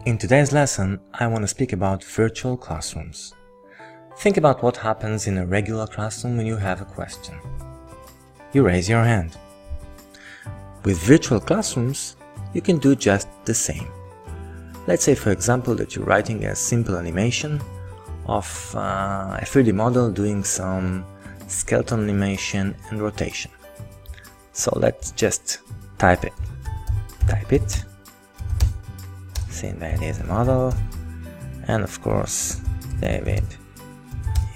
In today's lesson, I want to speak about virtual classrooms. Think about what happens in a regular classroom when you have a question. You raise your hand. With virtual classrooms, you can do just the same. Let's say, for example, that you're writing a simple animation of a 3D model doing some skeleton animation and rotation. So let's just type it. SceneMax is a model, and of course David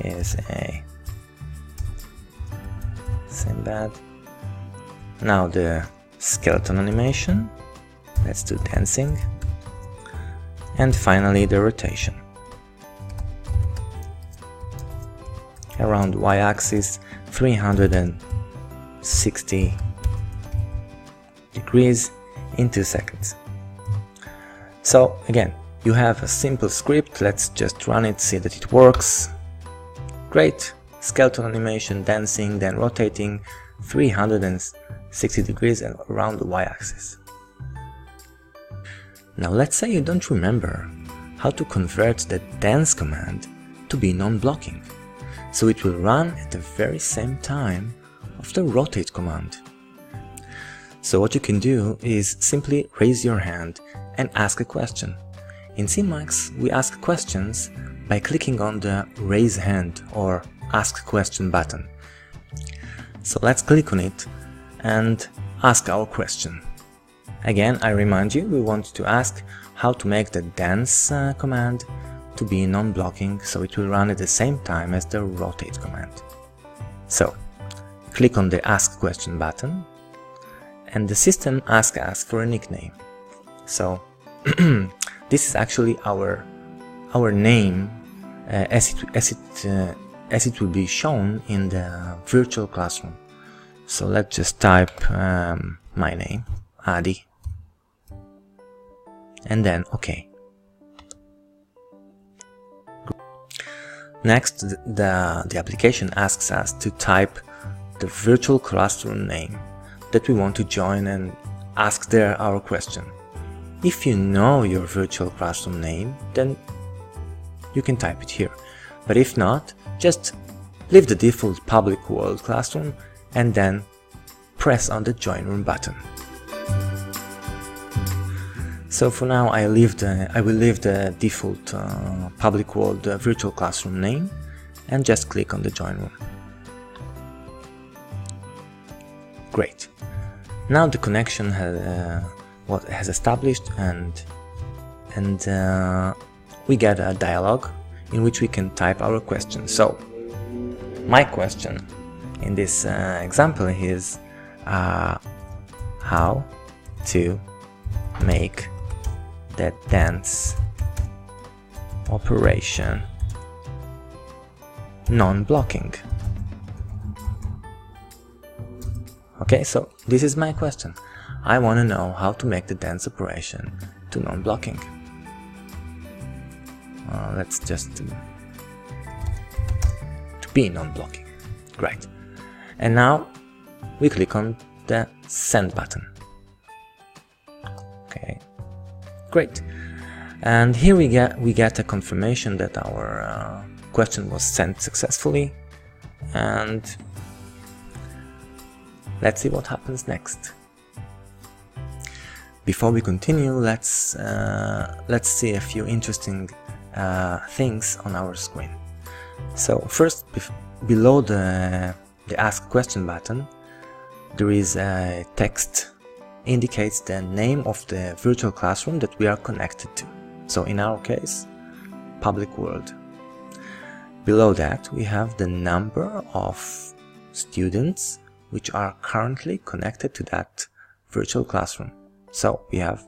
is a Sinbad. Now the skeleton animation, let's do dancing, and finally the rotation. Around the y-axis 360 degrees in 2 seconds. So again, you have a simple script, let's just run it, see that it works. Great, skeleton animation, dancing, then rotating 360 degrees around the y-axis. Now let's say you don't remember how to convert the dance command to be non-blocking, so it will run at the very same time of the rotate command. So what you can do is simply raise your hand and ask a question. In SceneMax, we ask questions by clicking on the Raise Hand or Ask Question button. So let's click on it and ask our question. Again, I remind you, we want to ask how to make the dance command to be non-blocking, so it will run at the same time as the rotate command. So, click on the Ask Question button, and the system asks us for a nickname. So, this is actually our name as it will be shown in the virtual classroom. So let's just type my name, Adi, and then OK. Next, the application asks us to type the virtual classroom name that we want to join and ask there our question. If you know your virtual classroom name, then you can type it here. But if not, just leave the default public world classroom and then press on the Join Room button. So for now I will leave the default public world virtual classroom name and just click on the Join Room. Great. Now the connection has established, and we get a dialog in which we can type our question. So my question in this example is how to make the dance operation non-blocking. Okay, so this is my question. I want to know how to make the dance operation to non-blocking. Let's just to be non-blocking. Great. And now we click on the Send button. Okay, great. And here we get a confirmation that our question was sent successfully, and let's see what happens next. Before we continue, let's see a few interesting things on our screen. So first, below the Ask Question button, there is a text indicates the name of the virtual classroom that we are connected to. So in our case, public world. Below that, we have the number of students which are currently connected to that virtual classroom. So we have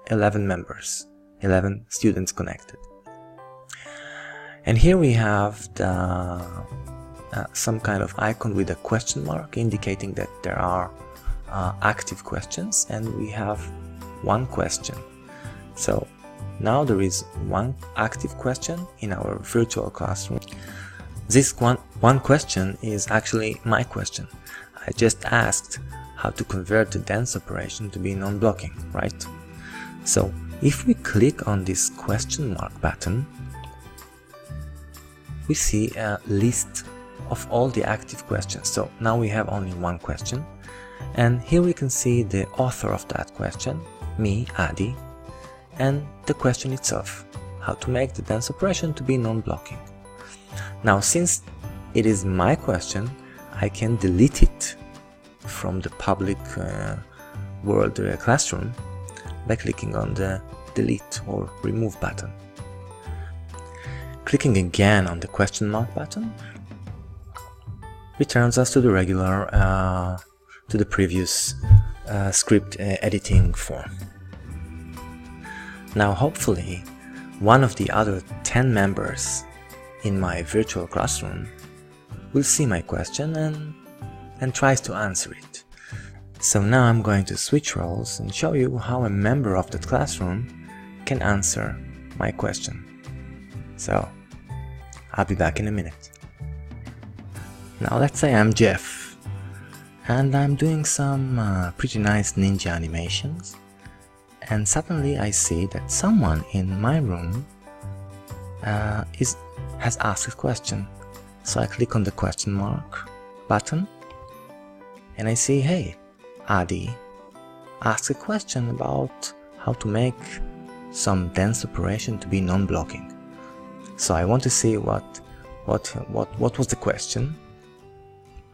11 members, 11 students connected. And here we have the some kind of icon with a question mark indicating that there are active questions, and we have one question. So now there is one active question in our virtual classroom. This one question is actually my question. I just asked how to convert the dance operation to be non-blocking, right? So If we click on this question mark button, we see a list of all the active questions. So now we have only one question, and here we can see the author of that question, me, Adi, and the question itself, how to make the dance operation to be non-blocking. Now, since it is my question, I can delete it from the public world classroom by clicking on the delete or remove button. Clicking again on the question mark button returns us to the regular, to the previous script editing form. Now hopefully one of the other 10 members in my virtual classroom will see my question and tries to answer it. So now I'm going to switch roles and show you how a member of that classroom can answer my question. So I'll be back in a minute. Now let's say I'm Jeff and I'm doing some pretty nice ninja animations, and suddenly I see that someone in my room has asked a question. So I click on the question mark button and I see, hey, Adi asked a question about how to make some dance operation to be non-blocking. So I want to see what was the question.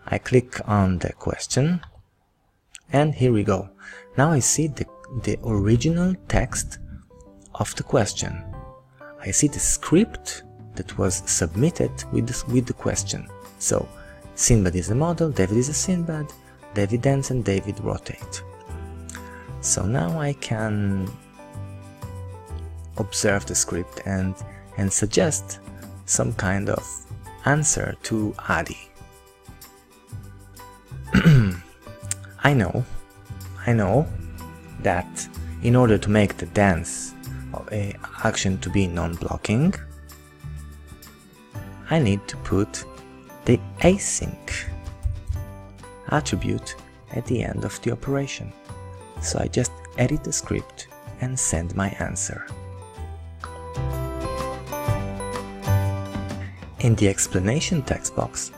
I click on the question and here we go. Now I see the original text of the question. I see the script that was submitted with the question. So Sinbad is a model, David is a Sinbad, David dance and David rotate. So now I can observe the script and suggest some kind of answer to Adi. I know that in order to make the dance action to be non-blocking, I need to put the async attribute at the end of the operation. So I just edit the script and send my answer. In the explanation text box,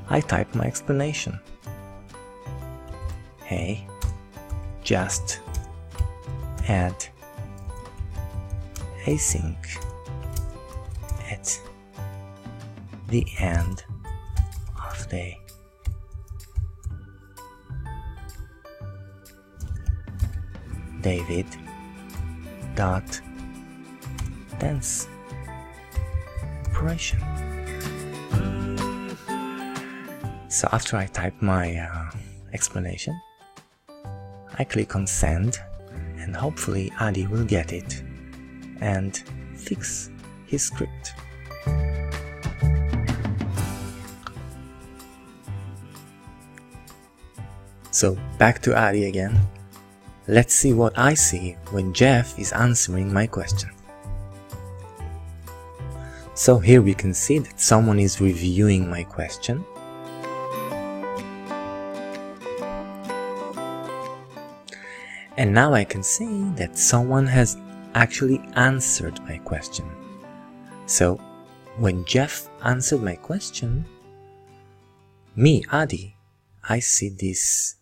I type my explanation. Hey, just add async at the end of the David dot dance operation. So after I type my explanation, I click on send and hopefully Adi will get it and fix his script. So back to Adi again. Let's see what I see when Jeff is answering my question. So here we can see that someone is reviewing my question. And now I can see that someone has actually answered my question. So when Jeff answered my question, me, Adi, I see this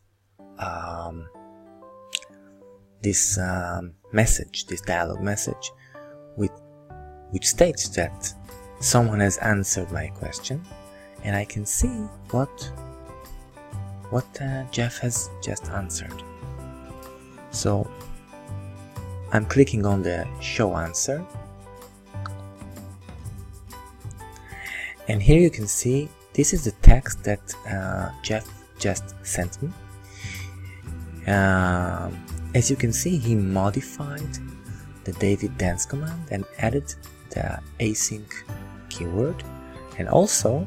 message, this dialog message, which states that someone has answered my question, and I can see what Jeff has just answered. So I'm clicking on the show answer, and here you can see this is the text that Jeff just sent me. As you can see, he modified the David dance command and added the async keyword, and also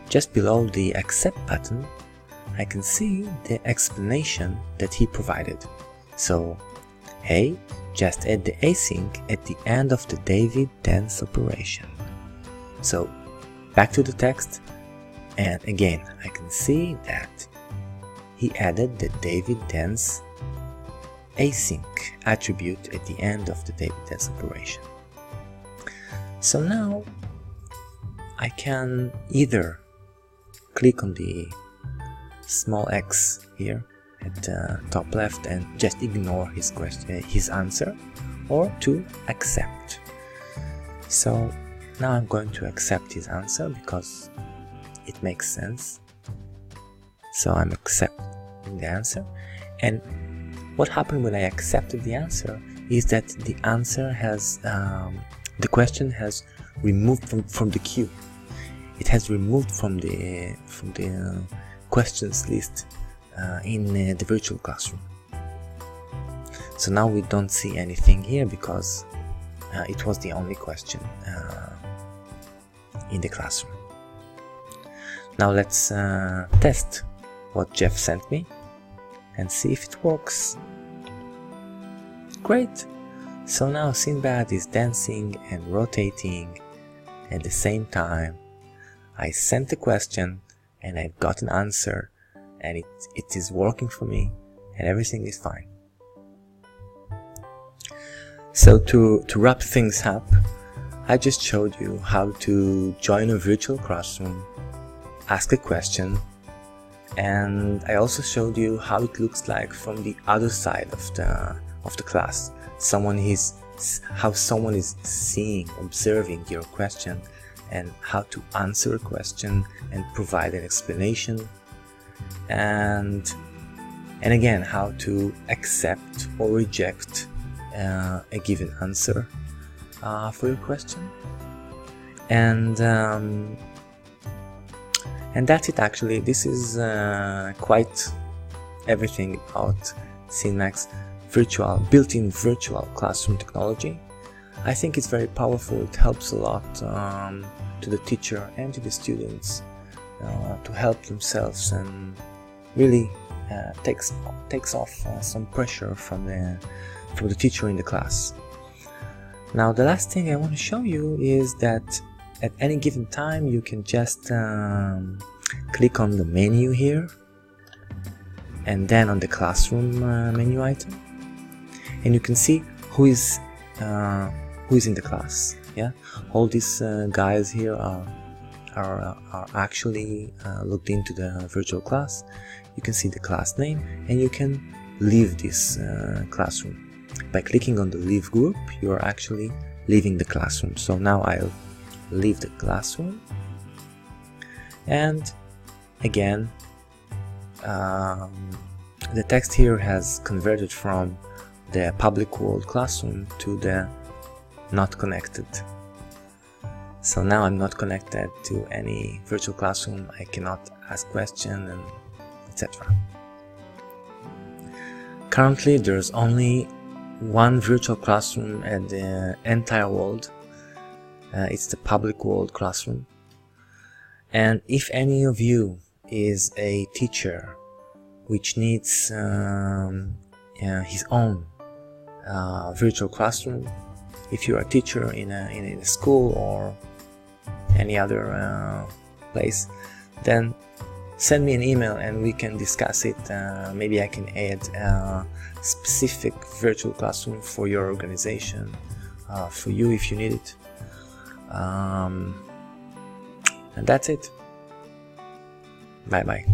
just below the accept button I can see the explanation that he provided. So, hey, just add the async at the end of the David dance operation. So back to the text, and again I can see that he added the David dance async attribute at the end of the table test operation. So now I can either click on the small x here at the top left and just ignore his answer, or to accept. So now I'm going to accept his answer because it makes sense. So I'm accepting the answer, and what happened when I accepted the answer is that the answer has the question has removed from the queue. It has removed from the questions list in the virtual classroom. So now we don't see anything here because it was the only question in the classroom. Now let's test what Jeff sent me and see if it works. Great! So now Sinbad is dancing and rotating at the same time. I sent the question and I've got an answer, and it is working for me and everything is fine. So to wrap things up, I just showed you how to join a virtual classroom, ask a question, and I also showed you how it looks like from the other side of the class. How someone is seeing, observing your question, and how to answer a question and provide an explanation, and again how to accept or reject a given answer for your question, and that's it. Actually, this is quite everything about SceneMax built-in virtual classroom technology. I think it's very powerful. It helps a lot to the teacher and to the students to help themselves, and really takes off some pressure from the teacher in the class. Now the last thing I want to show you is that at any given time you can just click on the menu here and then on the classroom menu item, and you can see who is in the class. Yeah, all these guys here are actually logged into the virtual class. You can see the class name, and you can leave this classroom. By clicking on the leave group, you are actually leaving the classroom. So now I'll leave the classroom, and again the text here has converted from the public world classroom to the not connected. So now I'm not connected to any virtual classroom. I cannot ask questions, and etc. Currently there's only one virtual classroom at the entire world. It's the public world classroom, and if any of you is a teacher which needs his own virtual classroom, if you're a teacher in a school or any other place, then send me an email and we can discuss it. Maybe I can add a specific virtual classroom for your organization, for you if you need it. And that's it. Bye bye.